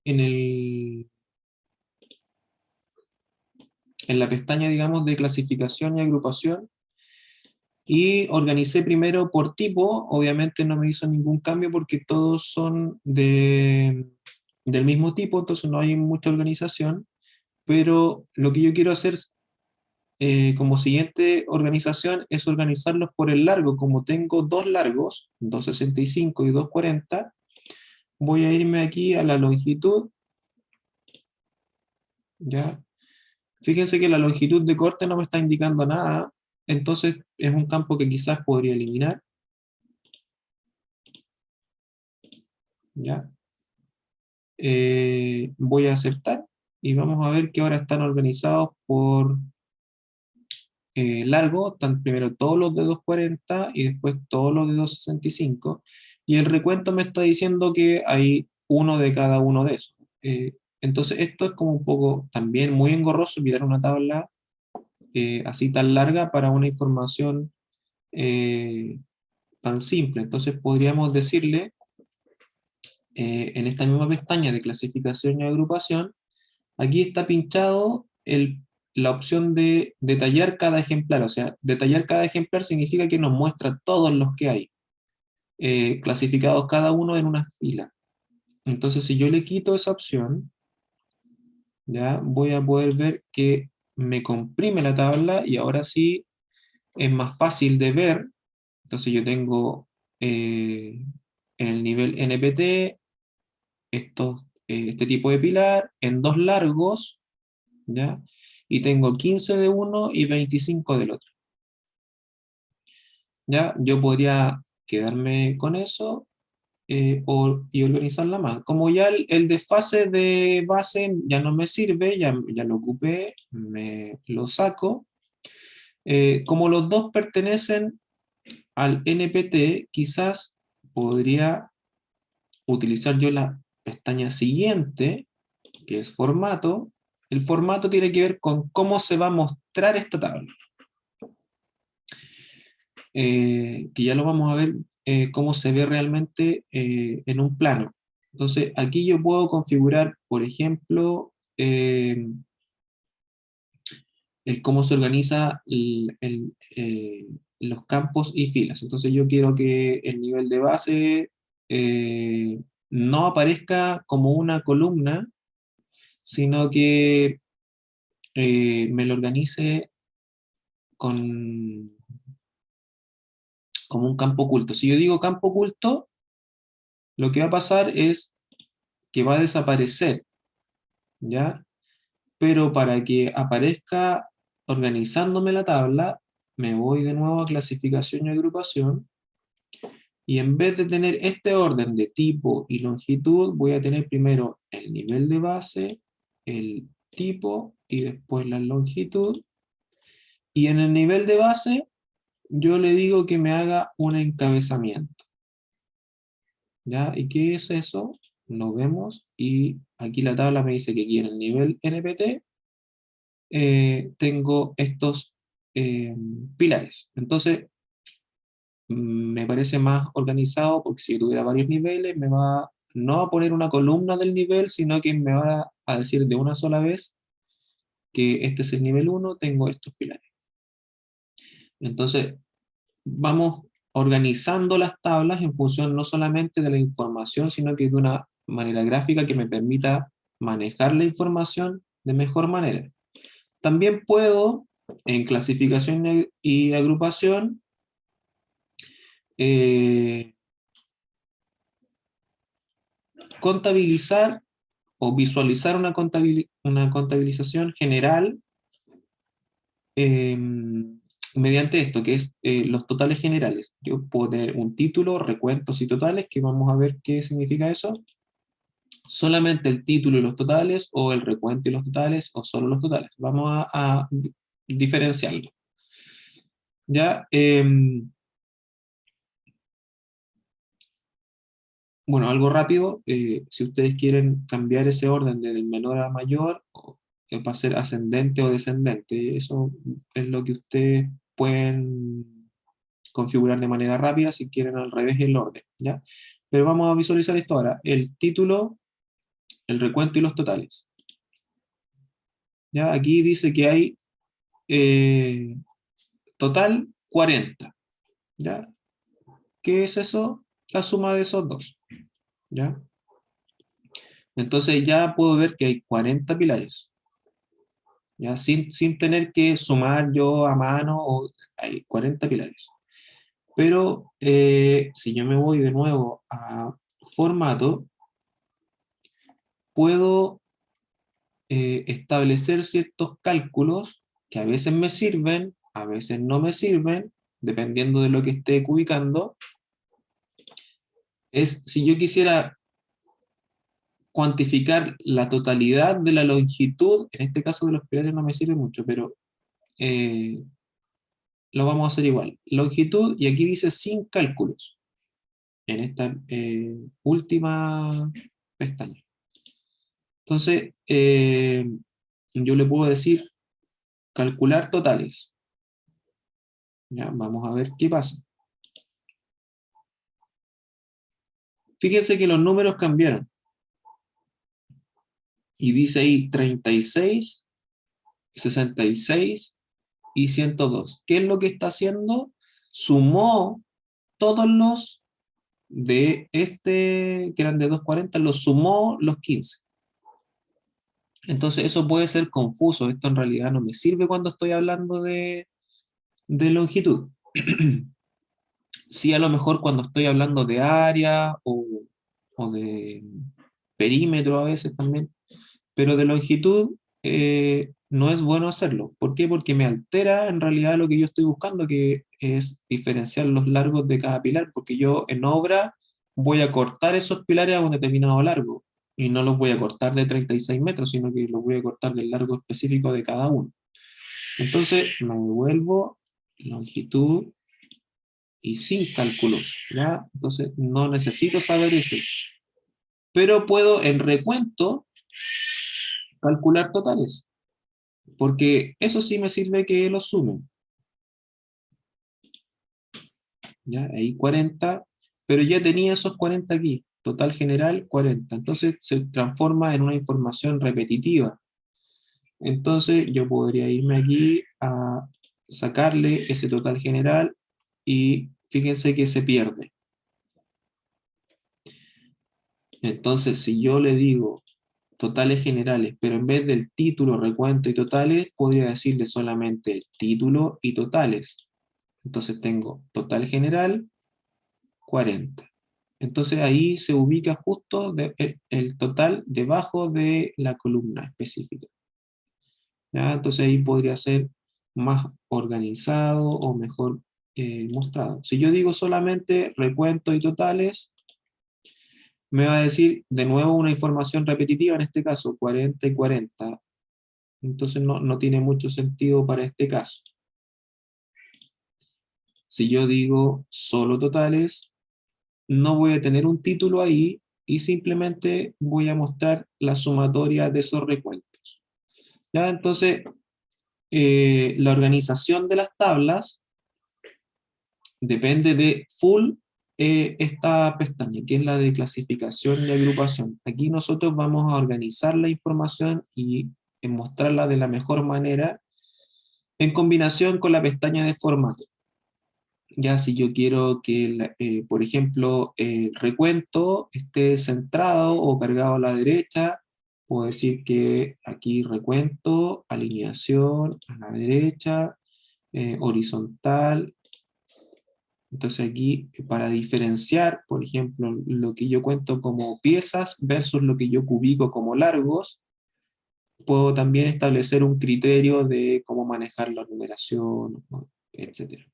en la pestaña, digamos, de clasificación y agrupación, y organicé primero por tipo. Obviamente no me hizo ningún cambio porque todos son del mismo tipo, entonces no hay mucha organización, pero lo que yo quiero hacer como siguiente organización es organizarlos por el largo. Como tengo dos largos, 265 y 240, voy a irme aquí a la longitud, ¿ya? Fíjense que la longitud de corte no me está indicando nada, entonces es un campo que quizás podría eliminar, ¿ya? Voy a aceptar y vamos a ver que ahora están organizados por largo. Están primero todos los de 240 y después todos los de 265, y el recuento me está diciendo que hay uno de cada uno de esos. Entonces esto es como un poco también muy engorroso mirar una tabla así tan larga para una información eh, tan simple. Entonces podríamos decirle en esta misma pestaña de clasificación y agrupación, aquí está pinchado la opción de detallar cada ejemplar. O sea, detallar cada ejemplar significa que nos muestra todos los que hay, clasificados cada uno en una fila. Entonces, si yo le quito esa opción, ya voy a poder ver que me comprime la tabla y ahora sí es más fácil de ver. Entonces yo tengo en el nivel NPT este tipo de pilar en dos largos, ¿ya? Y tengo 15 de uno y 25 del otro, ¿ya? Yo podría quedarme con eso y organizarla más. Como ya el desfase de base ya no me sirve, ya lo ocupé, me lo saco. Como los dos pertenecen al NPT, quizás podría utilizar yo la pestaña siguiente, que es formato. El formato tiene que ver con cómo se va a mostrar esta tabla, que ya lo vamos a ver cómo se ve realmente en un plano. Entonces, aquí yo puedo configurar, por ejemplo, el cómo se organiza los campos y filas. Entonces, yo quiero que el nivel de base no aparezca como una columna, sino que me lo organice con, como un campo oculto. Si yo digo campo oculto, lo que va a pasar es que va a desaparecer, ¿ya? Pero para que aparezca organizándome la tabla, me voy de nuevo a clasificación y agrupación, y en vez de tener este orden de tipo y longitud, voy a tener primero el nivel de base, el tipo y después la longitud, y en el nivel de base yo le digo que me haga un encabezamiento, ¿ya? ¿Y qué es eso? Lo vemos, y aquí la tabla me dice que aquí en el nivel NPT tengo estos pilares. Entonces, me parece más organizado porque si yo tuviera varios niveles, me va no a poner una columna del nivel, sino que me va a decir de una sola vez que este es el nivel uno, tengo estos pilares. Entonces, vamos organizando las tablas en función no solamente de la información, sino que de una manera gráfica que me permita manejar la información de mejor manera. También puedo, en clasificación y agrupación, eh, contabilizar o visualizar una contabilización general mediante esto, que es los totales generales. Yo puedo tener un título, recuentos y totales, que vamos a ver qué significa eso. Solamente el título y los totales, o el recuento y los totales, o solo los totales. Vamos a diferenciarlo. Ya, bueno, algo rápido, si ustedes quieren cambiar ese orden del menor a mayor, va a ser ascendente o descendente, eso es lo que ustedes pueden configurar de manera rápida si quieren al revés el orden, ¿ya? Pero vamos a visualizar esto ahora. El título el recuento y los totales. ¿Ya? Aquí dice que hay total 40. ¿Ya? ¿Qué es eso? La suma de esos dos. ¿Ya? Entonces ya puedo ver que hay 40 pilares. ¿Ya? Sin tener que sumar yo a mano, hay 40 pilares. Pero si yo me voy de nuevo a formato, puedo establecer ciertos cálculos que a veces me sirven, a veces no me sirven, dependiendo de lo que esté ubicando. Es si yo quisiera cuantificar la totalidad de la longitud, en este caso de los pilares no me sirve mucho, pero eh, lo vamos a hacer igual. Longitud, y aquí dice sin cálculos, en esta última pestaña. Entonces, yo le puedo decir calcular totales. Ya, vamos a ver qué pasa. Fíjense que los números cambiaron. Y dice ahí 36, 66 y 102. ¿Qué es lo que está haciendo? Sumó todos los de este, que eran de 240, los sumó los 15. Entonces eso puede ser confuso. Esto en realidad no me sirve cuando estoy hablando de longitud. Sí, a lo mejor cuando estoy hablando de área o de perímetro a veces también, pero de longitud no es bueno hacerlo. ¿Por qué? Porque me altera en realidad lo que yo estoy buscando, que es diferenciar los largos de cada pilar, porque yo en obra voy a cortar esos pilares a un determinado largo, y no los voy a cortar de 36 metros, sino que los voy a cortar del largo específico de cada uno. Entonces me devuelvo longitud y sin cálculos, ¿ya? Entonces no necesito saber eso, pero puedo en recuento calcular totales, porque eso sí me sirve que lo sumen, ¿ya? Ahí 40, pero ya tenía esos 40 aquí, total general 40, entonces se transforma en una información repetitiva. Entonces yo podría irme aquí a sacarle ese total general y fíjense que se pierde. Entonces si yo le digo totales generales, pero en vez del título, recuento y totales, podría decirle solamente el título y totales. Entonces tengo total general 40. Entonces ahí se ubica justo el total debajo de la columna específica. ¿Ya? Entonces ahí podría ser más organizado o mejor mostrado. Si yo digo solamente recuento y totales, me va a decir de nuevo una información repetitiva, en este caso 40 y 40. Entonces no tiene mucho sentido para este caso. Si yo digo solo totales, no voy a tener un título ahí y simplemente voy a mostrar la sumatoria de esos recuentos. ¿Ya? Entonces, la organización de las tablas depende de full esta pestaña, que es la de clasificación y agrupación. Aquí nosotros vamos a organizar la información y mostrarla de la mejor manera en combinación con la pestaña de formato. Ya si yo quiero que, por ejemplo, el recuento esté centrado o cargado a la derecha, puedo decir que aquí recuento, alineación a la derecha, horizontal. Entonces aquí, para diferenciar, por ejemplo, lo que yo cuento como piezas versus lo que yo cubico como largos, puedo también establecer un criterio de cómo manejar la numeración, ¿no? Etcétera.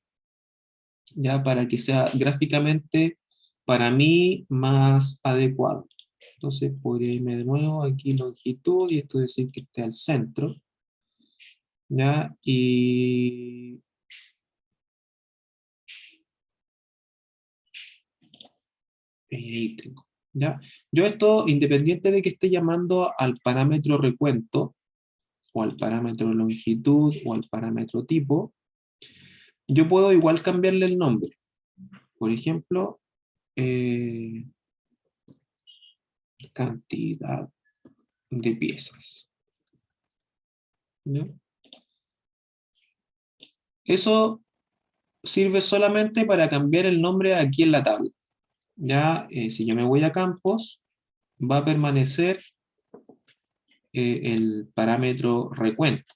Ya para que sea gráficamente para mí más adecuado. Entonces podría irme de nuevo aquí longitud y esto decir que esté al centro. ¿Ya? Y ahí tengo. ¿Ya? Yo esto, independiente de que esté llamando al parámetro recuento, o al parámetro longitud, o al parámetro tipo, yo puedo igual cambiarle el nombre. Por ejemplo, cantidad. de piezas. ¿Ya? Eso sirve solamente para cambiar el nombre aquí en la tabla. Ya, si yo me voy a campos, va a permanecer el parámetro recuento.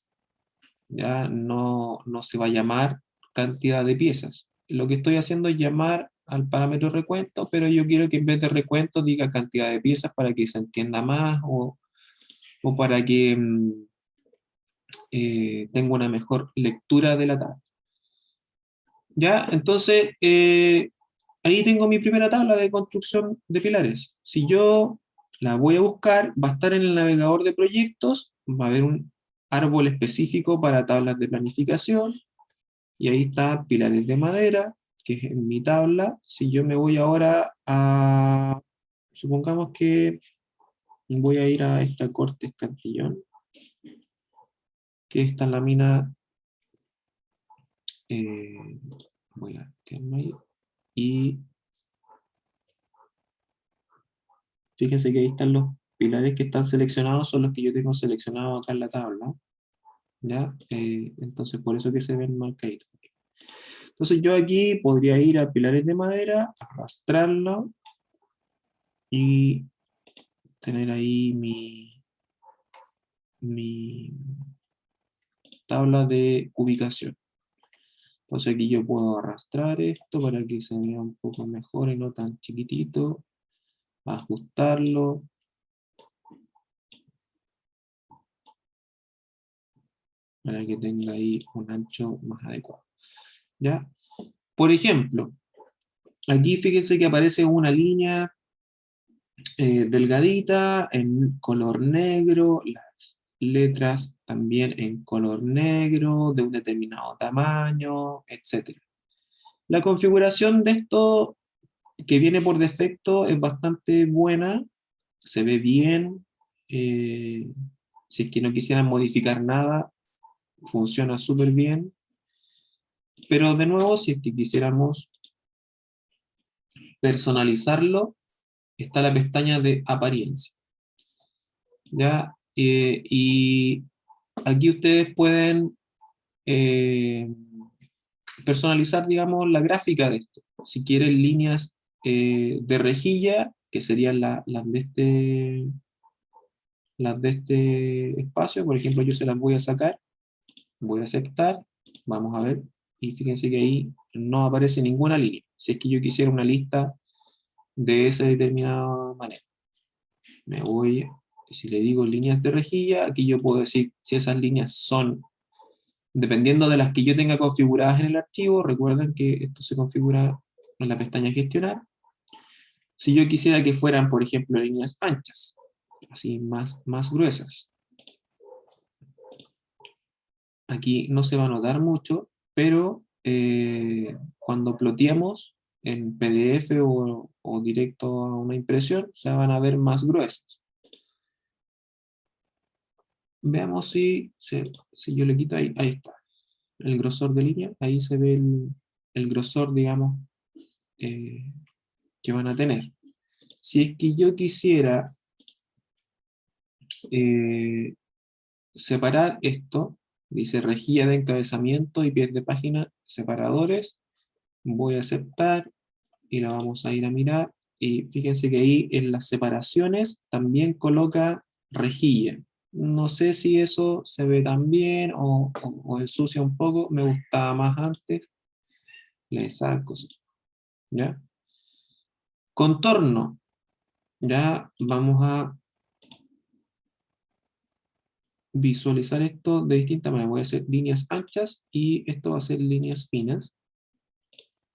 Ya no se va a llamar cantidad de piezas. Lo que estoy haciendo es llamar al parámetro recuento, pero yo quiero que en vez de recuento diga cantidad de piezas para que se entienda más o para que tenga una mejor lectura de la tabla. Ya, entonces, ahí tengo mi primera tabla de construcción de pilares. Si yo la voy a buscar, va a estar en el navegador de proyectos, va a haber un árbol específico para tablas de planificación, y ahí está pilares de madera, que es en mi tabla. Si yo me voy ahora a, supongamos que voy a ir a esta Cortes Cantillón, que está en la mina, voy a quedarme ahí, y fíjense que ahí están los pilares que están seleccionados, son los que yo tengo seleccionados acá en la tabla, ¿ya? Entonces por eso que se ven marcaditos. Entonces yo aquí podría ir a pilares de madera, arrastrarlo, y tener ahí mi tabla de ubicación. Entonces aquí yo puedo arrastrar esto para que se vea un poco mejor y no tan chiquitito, ajustarlo, para que tenga ahí un ancho más adecuado. ¿Ya? Por ejemplo, aquí fíjense que aparece una línea delgadita en color negro, las letras también en color negro, de un determinado tamaño, etc. La configuración de esto que viene por defecto es bastante buena, se ve bien, si es que no quisieran modificar nada, funciona súper bien, pero de nuevo, si es que quisiéramos personalizarlo, está la pestaña de apariencia. ¿Ya? Y aquí ustedes pueden personalizar, digamos, la gráfica de esto. Si quieren líneas de rejilla, que serían las de este espacio, por ejemplo, yo se las voy a sacar, voy a aceptar, vamos a ver, y fíjense que ahí no aparece ninguna línea, si es que yo quisiera una lista de esa determinada manera. Me voy, si le digo líneas de rejilla, aquí yo puedo decir si esas líneas son, dependiendo de las que yo tenga configuradas en el archivo, recuerden que esto se configura en la pestaña gestionar. Si yo quisiera que fueran, por ejemplo, líneas anchas, así más gruesas, aquí no se va a notar mucho, pero cuando ploteamos en PDF o directo a una impresión, se van a ver más gruesas. Veamos si yo le quito ahí está, el grosor de línea, ahí se ve el grosor, digamos, que van a tener. Si es que yo quisiera separar esto, dice rejilla de encabezamiento y pies de página, separadores, voy a aceptar y la vamos a ir a mirar, y fíjense que ahí en las separaciones también coloca rejilla. No sé si eso se ve tan bien o ensucia un poco, me gustaba más antes, le saco, ¿ya? Contorno, ya vamos a visualizar esto de distinta manera. Voy a hacer líneas anchas y esto va a ser líneas finas.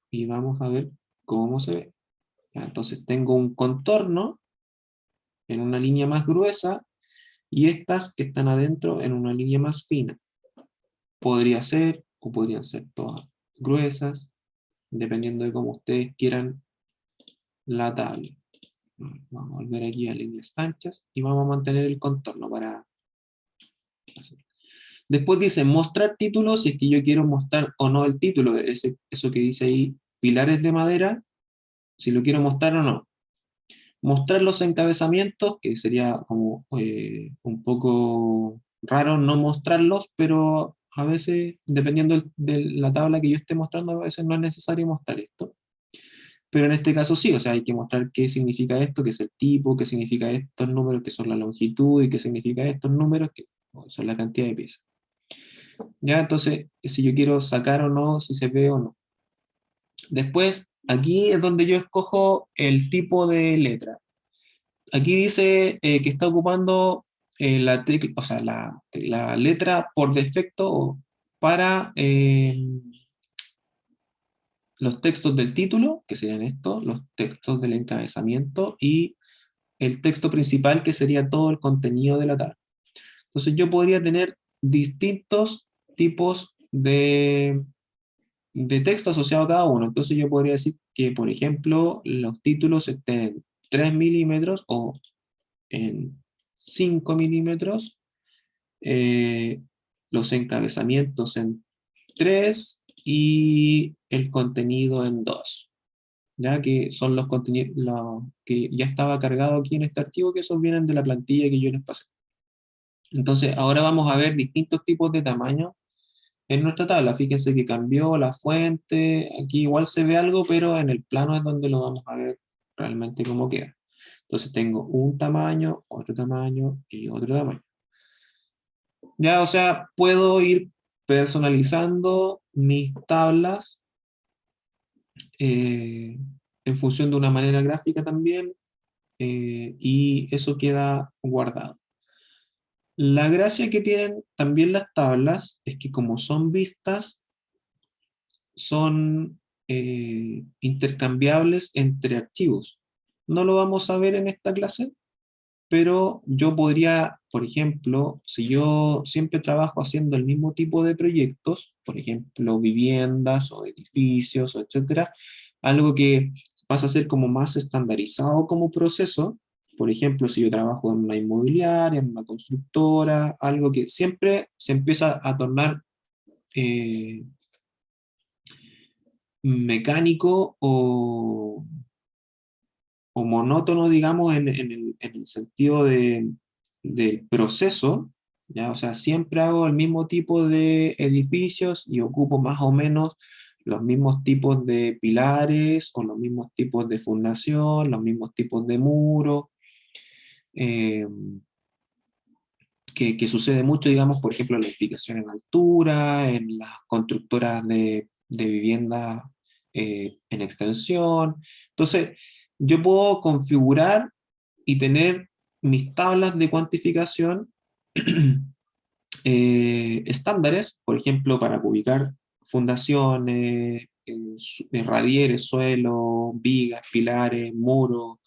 Y vamos a ver cómo se ve. Ya, entonces tengo un contorno en una línea más gruesa y estas que están adentro en una línea más fina. Podría ser o podrían ser todas gruesas, dependiendo de cómo ustedes quieran la tabla. Vamos a volver aquí a líneas anchas y vamos a mantener el contorno para hacer. Después dice mostrar títulos, si es que yo quiero mostrar o no el título, eso que dice ahí, pilares de madera, si lo quiero mostrar o no. mostrar los encabezamientos, que sería como un poco raro no mostrarlos, pero a veces, dependiendo de la tabla que yo esté mostrando, a veces no es necesario mostrar esto. Pero en este caso sí, o sea, hay que mostrar qué significa esto, qué es el tipo, qué significa estos números, que son la longitud, y qué significa estos números, que son la cantidad de piezas. Ya, entonces, si yo quiero sacar o no, si se ve o no. Después, aquí es donde yo escojo el tipo de letra. Aquí dice que está ocupando o sea, la letra por defecto para los textos del título, que serían estos, los textos del encabezamiento y el texto principal, que sería todo el contenido de la tabla. Entonces yo podría tener distintos tipos de texto asociado a cada uno. Entonces yo podría decir que, por ejemplo, los títulos estén en 3 milímetros o en 5 milímetros, eh, los encabezamientos en 3 y el contenido en 2, ya que son los contenidos que ya estaba cargado aquí en este archivo, que esos vienen de la plantilla que yo les pasé. Entonces, ahora vamos a ver distintos tipos de tamaño en nuestra tabla. Fíjense que cambió la fuente, aquí igual se ve algo, pero en el plano es donde lo vamos a ver realmente cómo queda. Entonces tengo un tamaño, otro tamaño y otro tamaño. Ya, o sea, puedo ir personalizando mis tablas eh, en función de una manera gráfica también, y eso queda guardado. La gracia que tienen también las tablas es que como son vistas, son intercambiables entre archivos. No lo vamos a ver en esta clase, pero yo podría, por ejemplo, si yo siempre trabajo haciendo el mismo tipo de proyectos, por ejemplo, viviendas o edificios, o etcétera, algo que pasa a ser como más estandarizado como proceso, por ejemplo, si yo trabajo en una inmobiliaria, en una constructora, algo que siempre se empieza a tornar eh, mecánico o monótono, digamos, en el sentido del proceso, ¿ya? O sea, siempre hago el mismo tipo de edificios y ocupo más o menos los mismos tipos de pilares o los mismos tipos de fundación, los mismos tipos de muro, eh, que sucede mucho, digamos, por ejemplo, en la edificación en altura, en las constructoras de vivienda en extensión. Entonces, yo puedo configurar y tener mis tablas de cuantificación estándares, por ejemplo, para ubicar fundaciones, radieres, suelo, vigas, pilares, muros,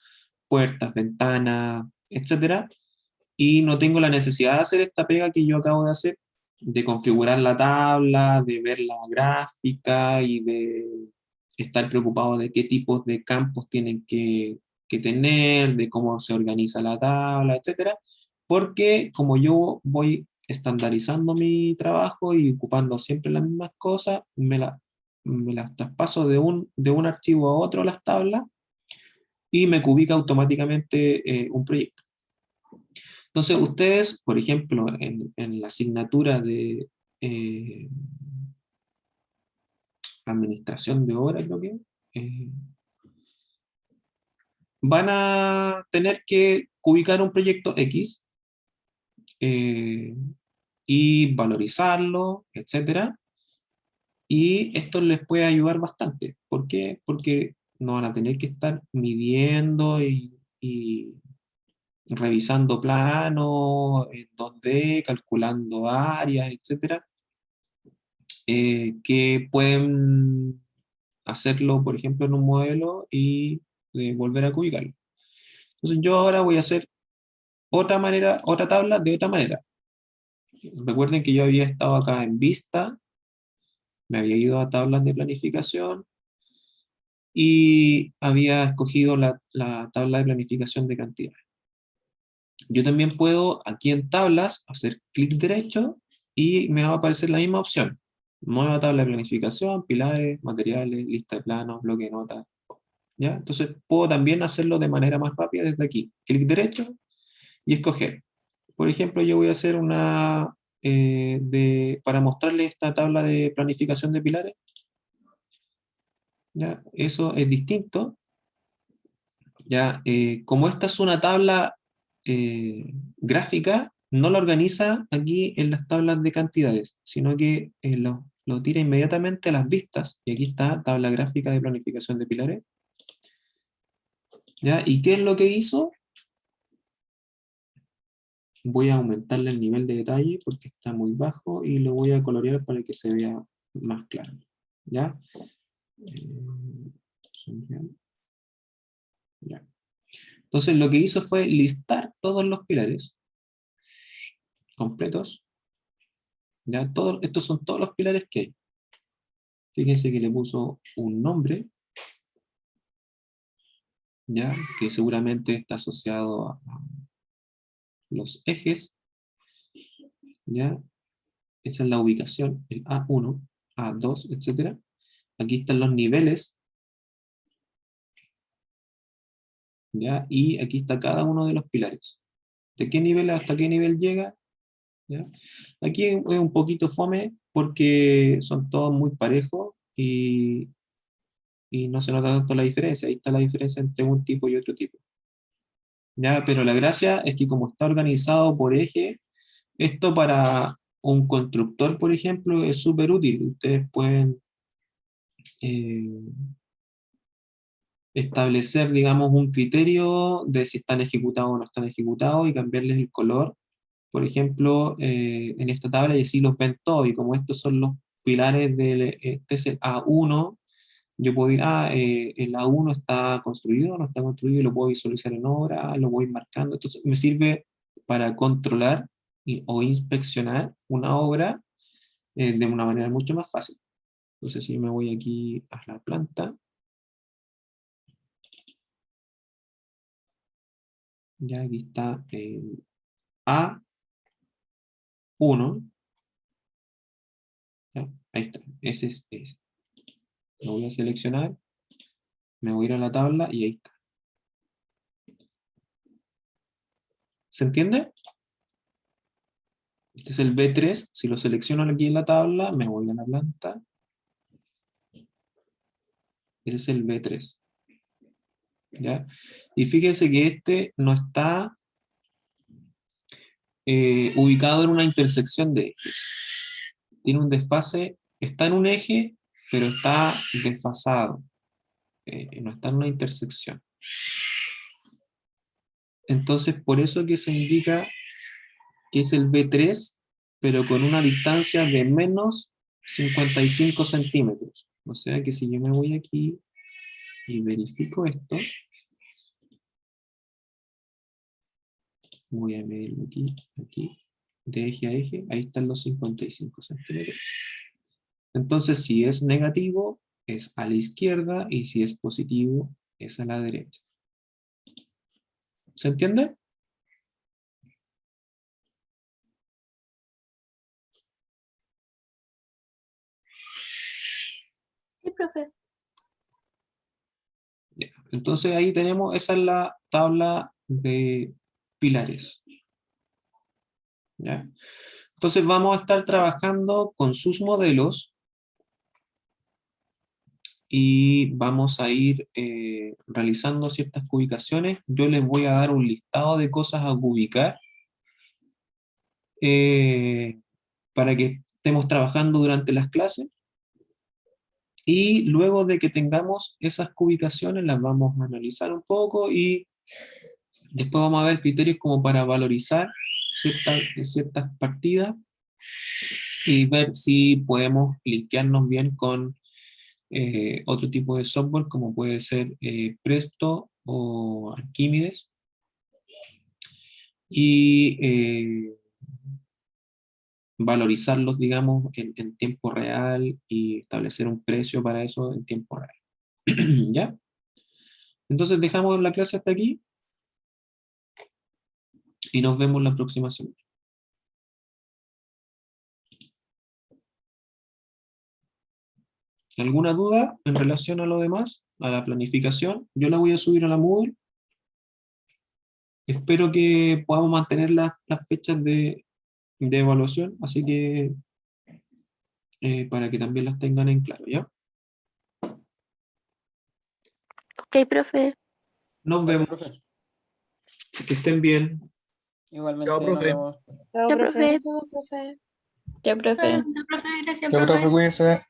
puertas, ventanas, etcétera, y no tengo la necesidad de hacer esta pega que yo acabo de hacer, de configurar la tabla, de ver la gráfica y de estar preocupado de qué tipos de campos tienen que tener, de cómo se organiza la tabla, etcétera, porque como yo voy estandarizando mi trabajo y ocupando siempre las mismas cosas, me las traspaso de un archivo a otro las tablas y me cubica automáticamente un proyecto. Entonces, ustedes, por ejemplo, en la asignatura de eh, administración de obra, creo que, eh, van a tener que ubicar un proyecto X eh, y valorizarlo, etcétera. Y esto les puede ayudar bastante. ¿Por qué? Porque no van a tener que estar midiendo y revisando planos en 2D, calculando áreas, etcétera, que pueden hacerlo, por ejemplo, en un modelo y volver a cubicarlo. Entonces yo ahora voy a hacer otra manera, otra tabla de otra manera. Recuerden que yo había estado acá en vista, me había ido a tablas de planificación y había escogido la tabla de planificación de cantidad. Yo también puedo aquí en tablas hacer clic derecho y me va a aparecer la misma opción. Nueva tabla de planificación, pilares, materiales, lista de planos, bloque de notas. ¿ya? Entonces puedo también hacerlo de manera más rápida desde aquí. Clic derecho y escoger. Por ejemplo, yo voy a hacer una, para mostrarles esta tabla de planificación de pilares, ¿ya? Eso es distinto, ¿ya? Como esta es una tabla gráfica, no la organiza aquí en las tablas de cantidades, sino que lo tira inmediatamente a las vistas, y aquí está tabla gráfica de planificación de pilares, ¿ya? ¿Y qué es lo que hizo? Voy a aumentarle el nivel de detalle porque está muy bajo y lo voy a colorear para que se vea más claro, ¿ya? Eh, ya. Entonces lo que hizo fue listar todos los pilares completos, ¿ya? Estos son todos los pilares que hay. Fíjense que le puso un nombre, ¿ya? Que seguramente está asociado a los ejes, ¿ya? Esa es la ubicación, el A1, A2, etcétera. Aquí están los niveles, ¿ya? Y aquí está cada uno de los pilares. ¿De qué nivel hasta qué nivel llega? ¿Ya? Aquí es un poquito fome porque son todos muy parejos y no se nota tanto la diferencia. Ahí está la diferencia entre un tipo y otro tipo. ¿Ya? Pero la gracia es que como está organizado por eje, esto para un constructor, por ejemplo, es súper útil. Ustedes pueden eh, establecer, digamos, un criterio de si están ejecutados o no están ejecutados y cambiarles el color, por ejemplo, en esta tabla, y así los ven todos. Y como estos son los pilares del, este es el A1, yo puedo ir, el A1 está construido, no está construido, y lo puedo visualizar en obra, lo voy marcando. Entonces me sirve para controlar o inspeccionar una obra de una manera mucho más fácil. Entonces si yo me voy aquí a la planta, ya aquí está el A1, ¿ya? Ahí está, ese es ese. Lo voy a seleccionar, me voy a ir a la tabla y ahí está. ¿Se entiende? Este es el B3, si lo selecciono aquí en la tabla, me voy a la planta. Ese es el B3. ¿Ya? Y fíjense que este no está ubicado en una intersección de ejes. Tiene un desfase, está en un eje, pero está desfasado. No está en una intersección. Entonces, por eso que se indica que es el B3, pero con una distancia de menos 55 centímetros. O sea que si yo me voy aquí y verifico esto, voy a medirlo aquí, aquí, de eje a eje, ahí están los 55 centímetros. Entonces, si es negativo, es a la izquierda, y si es positivo, es a la derecha. ¿Se entiende? Sí, profe. Ya. Entonces ahí tenemos, esa es la tabla de pilares. ¿Ya? Entonces vamos a estar trabajando con sus modelos y vamos a ir realizando ciertas cubicaciones. Yo les voy a dar un listado de cosas a ubicar eh, para que estemos trabajando durante las clases, y luego de que tengamos esas ubicaciones las vamos a analizar un poco y después vamos a ver criterios como para valorizar ciertas partidas y ver si podemos linkearnos bien con otro tipo de software como puede ser Presto o Archimedes, y valorizarlos, digamos, en tiempo real y establecer un precio para eso en tiempo real. ¿Ya? Entonces dejamos la clase hasta aquí y nos vemos la próxima semana. ¿Alguna duda en relación a lo demás? a la planificación. Yo la voy a subir a la Moodle. Espero que podamos mantener las fechas de evaluación, así que para que también las tengan en claro, ¿ya? Ok, profe. Nos Gracias, vemos, profe. que estén bien. Igualmente, Chao, nos profe. vemos. Chao, Ya, profe. profe. Chao, profe. Profe, gracias, Ya, profe, profe. cuídese.